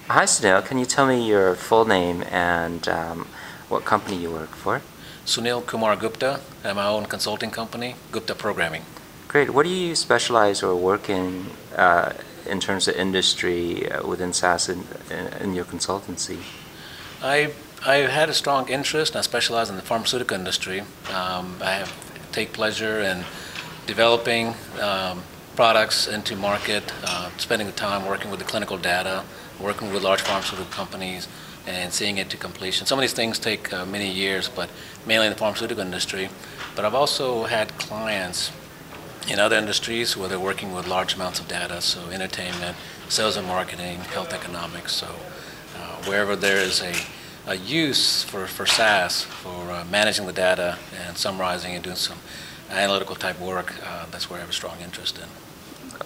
Hi, Sunil. Can you tell me your full name and what company you work for? Sunil Gupta. I have my own consulting company, Gupta Programming. Great. What do you specialize or work in terms of industry within SaaS in your consultancy? I I had a strong interest. I specialize in the pharmaceutical industry. Take pleasure in developing products into market, spending the time working with the clinical data, working with large pharmaceutical companies, and seeing it to completion. Some of these things take many years, but mainly in the pharmaceutical industry. But I've also had clients in other industries where they're working with large amounts of data, so entertainment, sales and marketing, health economics. So wherever there is a use for SaaS, for managing the data and summarizing and doing some analytical type work, that's where I have a strong interest in.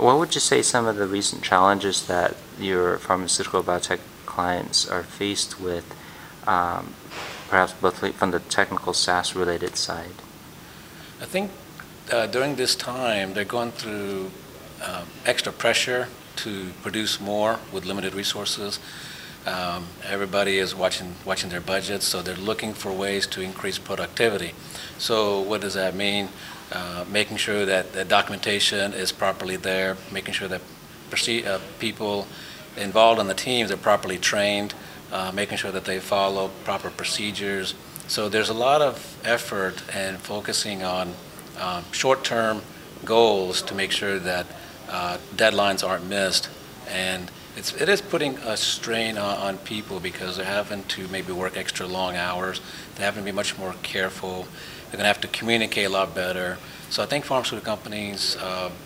What would you say some of the recent challenges that your pharmaceutical biotech clients are faced with, perhaps both from the technical SaaS related side? I think during this time they're going through extra pressure to produce more with limited resources. Everybody is watching their budgets, so they're looking for ways to increase productivity. So what does that mean? Making sure that the documentation is properly there, making sure that people involved in the teams are properly trained, making sure that they follow proper procedures. So there's a lot of effort and focusing on short-term goals to make sure that deadlines aren't missed, and it is putting a strain on people because they're having to maybe work extra long hours. They're having to be much more careful. They're going to have to communicate a lot better. So I think pharmaceutical companies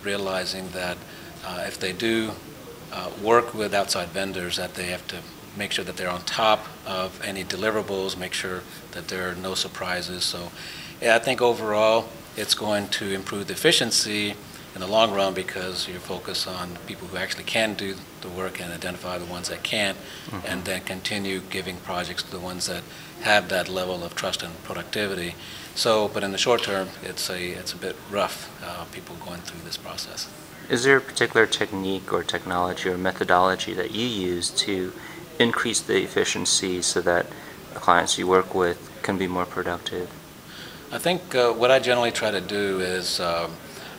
realizing that if they do work with outside vendors, that they have to make sure that they're on top of any deliverables, make sure that there are no surprises. So yeah, I think overall it's going to improve the efficiency in the long run because you focus on people who actually can do the work and identify the ones that can't, and then continue giving projects to the ones that have that level of trust and productivity. So, but in the short term, it's a bit rough, people going through this process. Is there a particular technique or technology or methodology that you use to increase the efficiency so that the clients you work with can be more productive? I think what I generally try to do is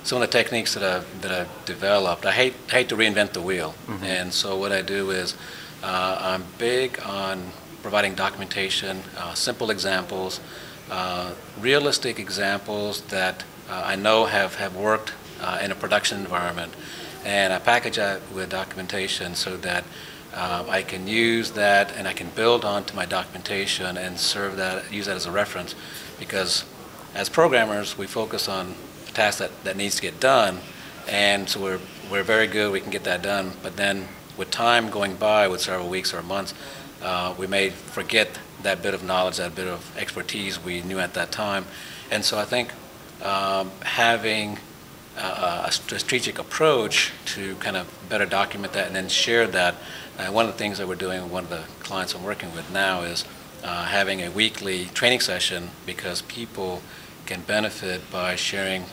some of the techniques that I've developed. I hate to reinvent the wheel, and so what I do is I'm big on providing documentation, simple examples, realistic examples that I know have worked in a production environment, and I package that with documentation so that I can use that and I can build onto my documentation and use that as a reference, because as programmers we focus on task that needs to get done, and so we're very good, we can get that done, but then with time going by, with several weeks or months, we may forget that bit of knowledge, that bit of expertise we knew at that time. And so I think having a strategic approach to kind of better document that and then share that. One of the things that we're doing with one of the clients I'm working with now is having a weekly training session, because people can benefit by sharing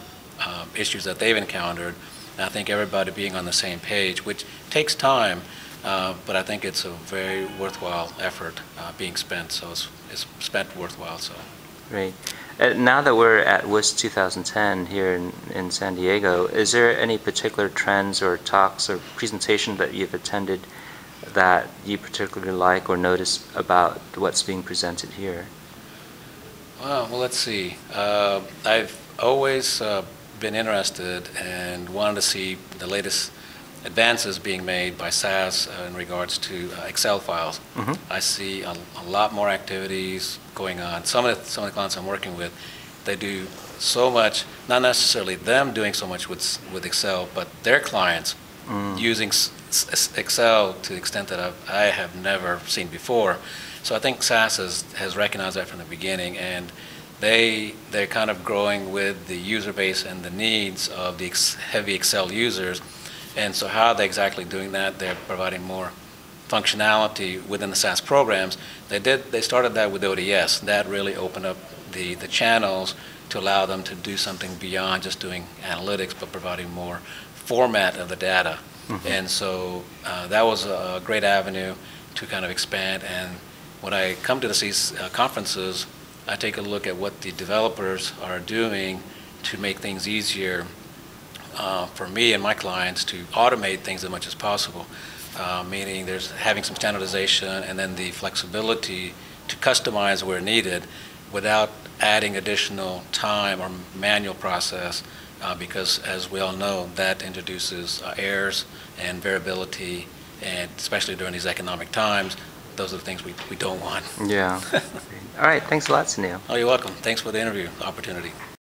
issues that they've encountered. And I think everybody being on the same page, which takes time, but I think it's a very worthwhile effort being spent. So it's spent worthwhile. So. Great. Now that we're at WUSS 2010 here in San Diego, is there any particular trends or talks or presentation that you've attended that you particularly like or notice about what's being presented here? Well, let's see. I've always been interested and wanted to see the latest advances being made by SaaS in regards to Excel files. I see a lot more activities going on. Some of the clients I'm working with, they do so much, not necessarily them doing so much with Excel, but their clients using Excel to the extent that I have never seen before. So I think SaaS has recognized that from the beginning, and they're kind of growing with the user base and the needs of the heavy Excel users. And so how are they exactly doing that? They're providing more functionality within the SaaS programs. They started that with ODS. That really opened up the channels to allow them to do something beyond just doing analytics, but providing more format of the data. And so that was a great avenue. to kind of expand. And when I come to these conferences, I take a look at what the developers are doing to make things easier for me and my clients to automate things as much as possible, meaning there's having some standardization and then the flexibility to customize where needed without adding additional time or manual process, because as we all know, that introduces errors and variability, and especially during these economic times, those are the things we don't want. Yeah. All right, thanks a lot, Sunil. Oh, you're welcome. Thanks for the interview opportunity.